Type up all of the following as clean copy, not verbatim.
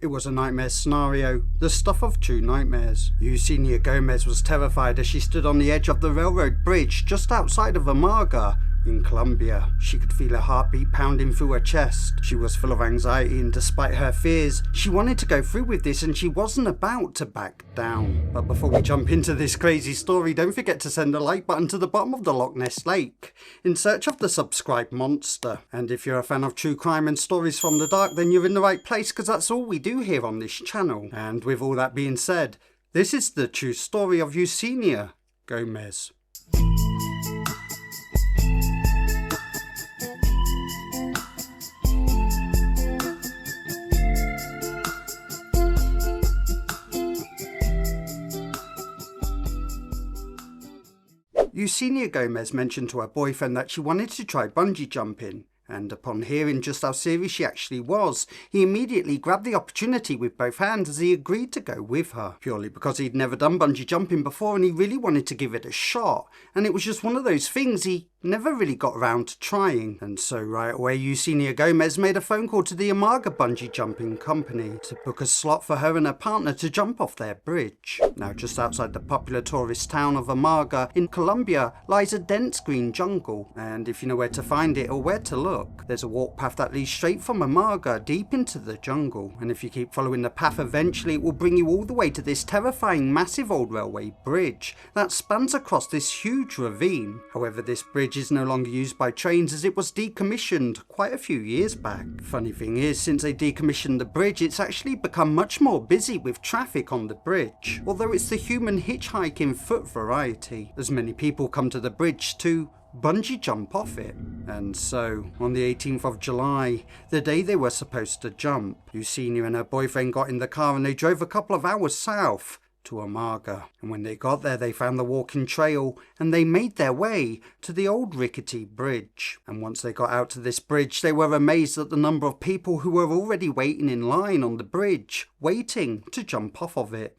It was a nightmare scenario, the stuff of true nightmares. Yecenia Gomez was terrified as she stood on the edge of the railroad bridge just outside of Amage in Colombia. She could feel her heartbeat pounding through her chest. She was full of anxiety, and despite her fears, she wanted to go through with this and she wasn't about to back down. But before we jump into this crazy story, don't forget to send a like button to the bottom of the Loch Ness Lake in search of the subscribed monster. And if you're a fan of true crime and stories from the dark, then you're in the right place, because that's all we do here on this channel. And with all that being said, this is the true story of Yecenia Gomez. Yecenia Gomez mentioned to her boyfriend that she wanted to try bungee jumping, and upon hearing just how serious she actually was, he immediately grabbed the opportunity with both hands as he agreed to go with her, purely because he'd never done bungee jumping before and he really wanted to give it a shot, and it was just one of those things he never really got around to trying. And so right away, Yecenia Gomez made a phone call to the Amage bungee jumping company to book a slot for her and her partner to jump off their bridge. Now, just outside the popular tourist town of Amage in Colombia lies a dense green jungle, and if you know where to find it or where to look, there's a walk path that leads straight from Amage deep into the jungle, and if you keep following the path, eventually it will bring you all the way to this terrifying massive old railway bridge that spans across this huge ravine. However, this bridge is no longer used by trains as it was decommissioned quite a few years back. Funny thing is, since they decommissioned the bridge, it's actually become much more busy with traffic on the bridge, although it's the human hitchhiking foot variety, as many people come to the bridge to bungee jump off it. And so, on the 18th of July, the day they were supposed to jump, Yecenia and her boyfriend got in the car and they drove a couple of hours south to Amage. And when they got there, they found the walking trail and they made their way to the old rickety bridge. And once they got out to this bridge, they were amazed at the number of people who were already waiting in line on the bridge, waiting to jump off of it.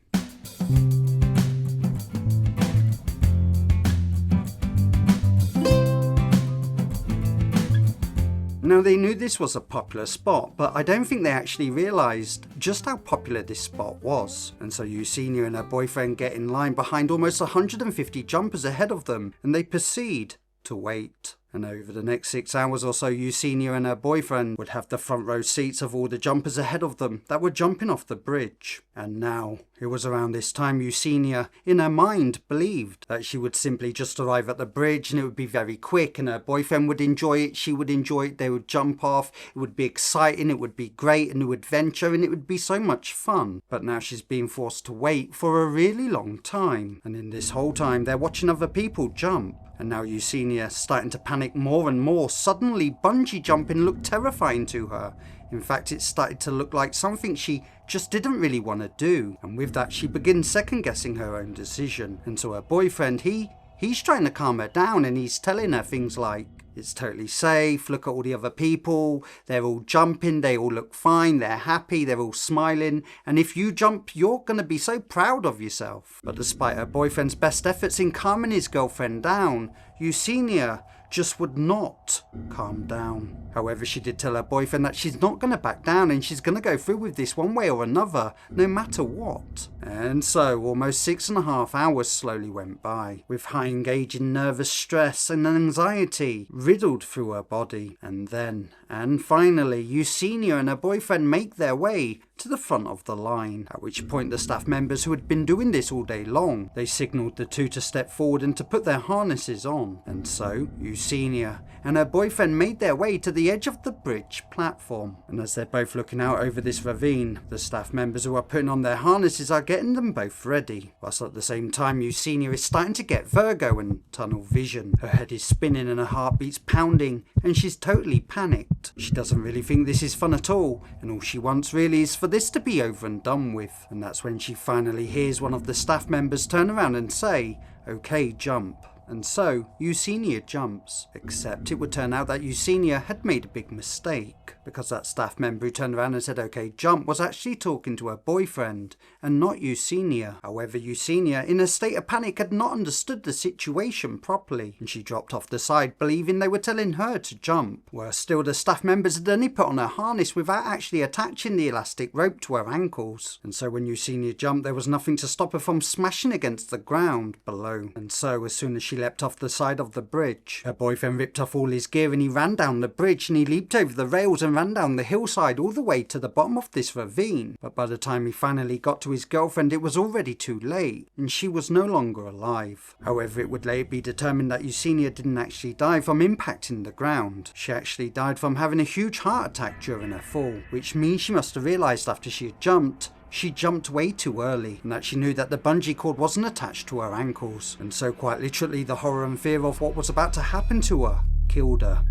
Now, they knew this was a popular spot, but I don't think they actually realised just how popular this spot was. And so Yecenia and her boyfriend get in line behind almost 150 jumpers ahead of them, and they proceed to wait. And over the next 6 hours or so, Yecenia and her boyfriend would have the front row seats of all the jumpers ahead of them that were jumping off the bridge. And now, it was around this time Yecenia, in her mind, believed that she would simply just arrive at the bridge and it would be very quick and her boyfriend would enjoy it, she would enjoy it, they would jump off, it would be exciting, it would be great, a new adventure, and it would be so much fun. But now she's being forced to wait for a really long time. And in this whole time, they're watching other people jump. And now Yecenia, starting to panic more and more, suddenly bungee jumping looked terrifying to her. In fact, it started to look like something she just didn't really want to do. And with that, she begins second guessing her own decision. And so her boyfriend, he's trying to calm her down, and he's telling her things like, it's totally safe, look at all the other people, they're all jumping, they all look fine, they're happy, they're all smiling, and if you jump, you're going to be so proud of yourself. But despite her boyfriend's best efforts in calming his girlfriend down, Yecenia just would not calm down. However, she did tell her boyfriend that she's not going to back down and she's going to go through with this one way or another, no matter what. And so, almost 6.5 hours slowly went by, with high engaging nervous stress and anxiety riddled through her body. And then, and finally, Yecenia and her boyfriend make their way to the front of the line, at which point the staff members who had been doing this all day long, they signalled the two to step forward and to put their harnesses on. And so, Yecenia and her boyfriend made their way to the edge of the bridge platform. And as they're both looking out over this ravine, the staff members who are putting on their harnesses are getting them both ready. Whilst at the same time, Yecenia is starting to get vertigo and tunnel vision. Her head is spinning and her heartbeat's pounding, and she's totally panicked. She doesn't really think this is fun at all, and all she wants really is for this to be over and done with. And that's when she finally hears one of the staff members turn around and say, "Okay, jump." and so Yecenia jumps. Except it would turn out that Yecenia had made a big mistake, because that staff member who turned around and said okay jump was actually talking to her boyfriend and not Yecenia. However, Yecenia, in a state of panic, had not understood the situation properly, and she dropped off the side believing they were telling her to jump. Worse still, the staff members had only put on a harness without actually attaching the elastic rope to her ankles, and so when Yecenia jumped there was nothing to stop her from smashing against the ground below. And so as soon as she leapt off the side of the bridge, her boyfriend ripped off all his gear and he ran down the bridge, and he leaped over the rails and ran down the hillside all the way to the bottom of this ravine. But by the time he finally got to his girlfriend it was already too late, and she was no longer alive. However, it would later be determined that Yecenia didn't actually die from impacting the ground. She actually died from having a huge heart attack during her fall, which means she must have realised after she had jumped, she jumped way too early, and that she knew that the bungee cord wasn't attached to her ankles, and so quite literally the horror and fear of what was about to happen to her killed her.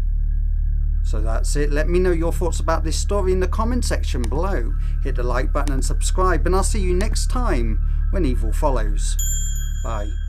So that's it. Let me know your thoughts about this story in the comment section below. Hit the like button and subscribe, and I'll see you next time when evil follows. Bye.